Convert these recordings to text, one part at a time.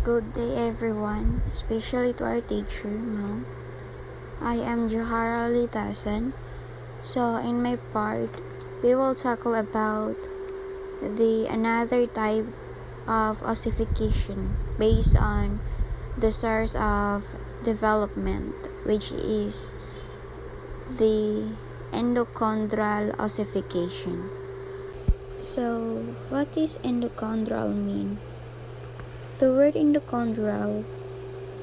Good day everyone, especially to our teacher, no? I am Johara Litasan. So in my part, we will tackle about the another type of ossification based on the source of development, which is the endochondral ossification. So what does endochondral mean? The word endochondral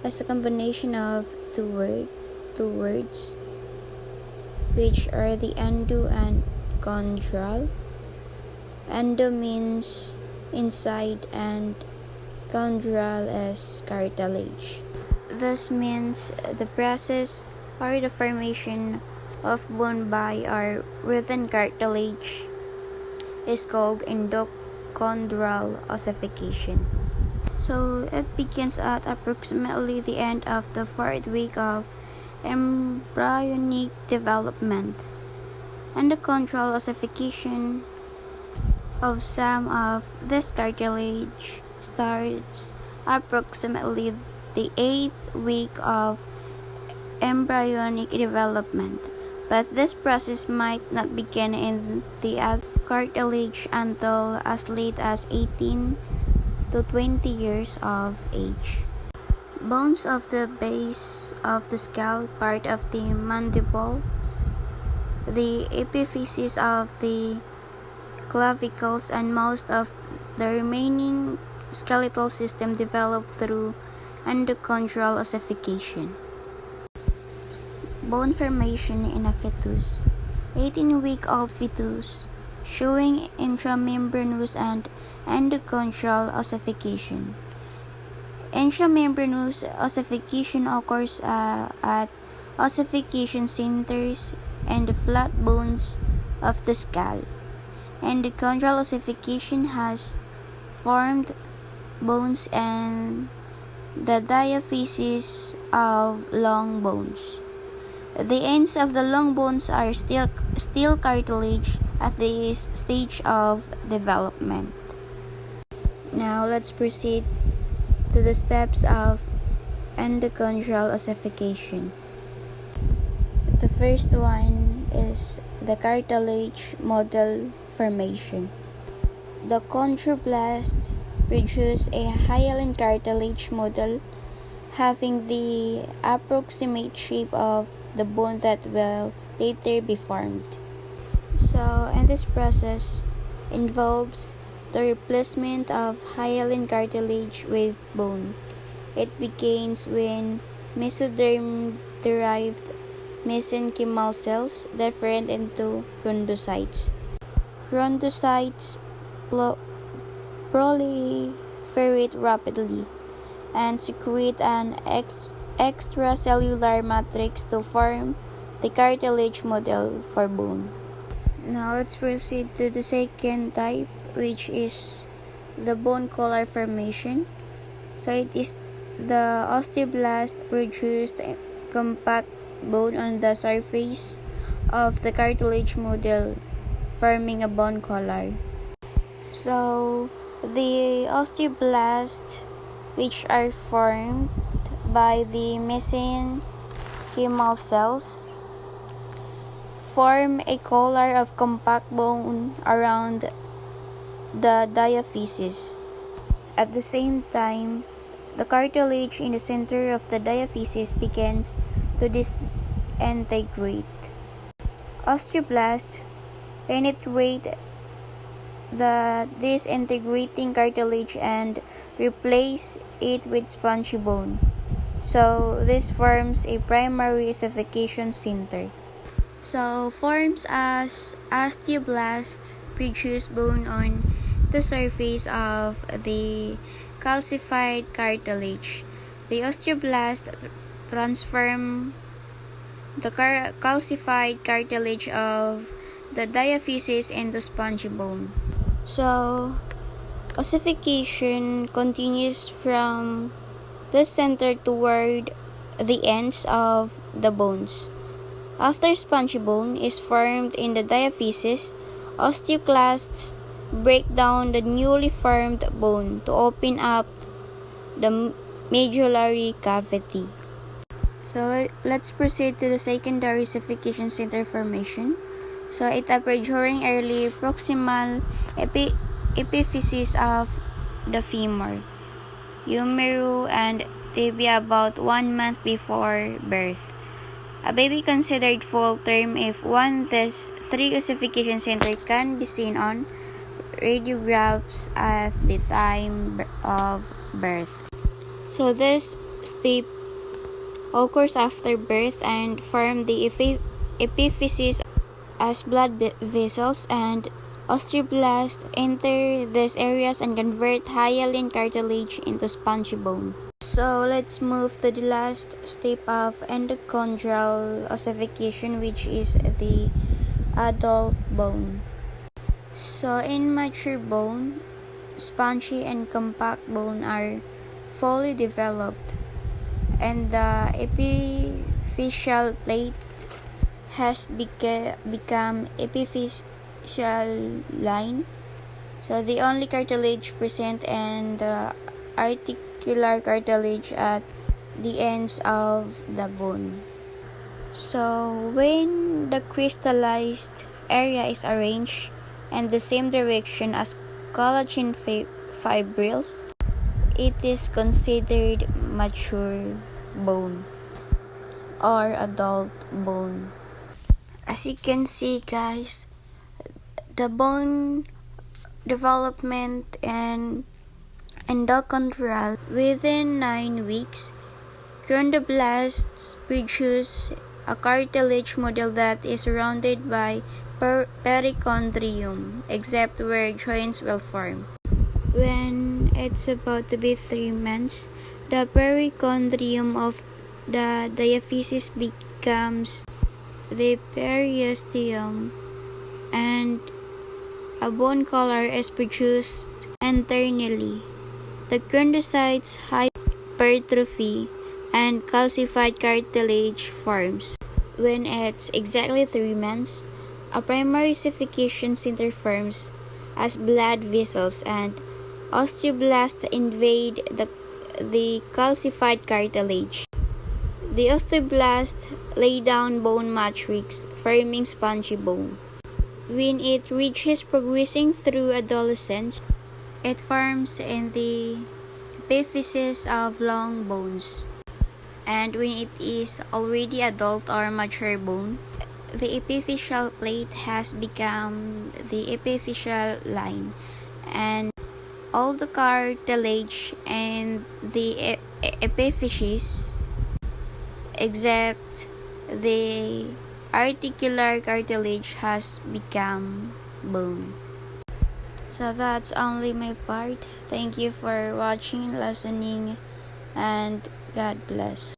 is a combination of two words, which are the endo and chondral. Endo means inside and chondral is cartilage. This means the process or the formation of bone by or within cartilage is called endochondral ossification. So it begins at approximately the end of the fourth week of embryonic development, and the control ossification of some of this cartilage starts approximately the 8th week of embryonic development, but this process might not begin in the cartilage until as late as 18 to 20 years of age. Bones of the base of the skull, part of the mandible, the epiphysis of the clavicles, and most of the remaining skeletal system develop through endochondral ossification. Bone formation in a fetus. 18-week-old fetus showing intramembranous and endochondral ossification. Intramembranous ossification occurs at ossification centers and the flat bones of the skull. Endochondral ossification has formed bones and the diaphysis of long bones. The ends of the long bones are still cartilage at this stage of development. Now let's proceed to the steps of endochondral ossification. The first one is the cartilage model formation. The chondroblasts produce a hyaline cartilage model having the approximate shape of the bone that will later be formed. So, and this process involves the replacement of hyaline cartilage with bone. It begins when mesoderm-derived mesenchymal cells different into chondrocytes. Chondrocytes proliferate rapidly and secrete an extracellular matrix to form the cartilage model for bone. Now let's proceed to the second type, which is the bone collar formation. So it is the osteoblast produced compact bone on the surface of the cartilage model, forming a bone collar. So the osteoblasts, which are formed by the mesenchymal cells, form a collar of compact bone around the diaphysis. At the same time, the cartilage in the center of the diaphysis begins to disintegrate. Osteoblasts penetrate the disintegrating cartilage and replace it with spongy bone. So this forms a primary ossification center. So forms as osteoblasts produce bone on the surface of the calcified cartilage. The osteoblast transform the calcified cartilage of the diaphysis into spongy bone. So ossification continues from the center toward the ends of the bones. After spongy bone is formed in the diaphysis, osteoclasts break down the newly formed bone to open up the medullary cavity. So let's proceed to the secondary ossification center formation. So it appeared during early proximal epiphysis of the femur, humeru, and tibia about 1 month before birth. A baby considered full term if one these three ossification centers can be seen on radiographs at the time of birth. So this step occurs after birth and form the epiphysis as blood vessels and osteoblasts enter these areas and convert hyaline cartilage into spongy bone. So let's move to the last step of endochondral ossification, which is the adult bone. So in mature bone, spongy and compact bone are fully developed, and the epiphyseal plate has become epiphyseal line. So the only cartilage present and the articular cartilage at the ends of the bone. So when the crystallized area is arranged in the same direction as collagen fibrils, it is considered mature bone or adult bone. As you can see, guys, the bone development and endochondral within 9 weeks, chondroblasts produce a cartilage model that is surrounded by perichondrium, except where joints will form. When it's about to be 3 months, the perichondrium of the diaphysis becomes the periosteum, and a bone collar is produced internally. The chondrocytes hypertrophy and calcified cartilage forms. When it's exactly 3 months, a primary ossification center forms as blood vessels and osteoblasts invade the calcified cartilage. The osteoblasts lay down bone matrix, forming spongy bone. When it reaches progressing through adolescence, it forms in the epiphysis of long bones. And when it is already adult or mature bone, the epiphyseal plate has become the epiphyseal line, and all the cartilage and the epiphysis, except the articular cartilage, has become bone. So that's only my part. Thank you for watching, listening, and God bless.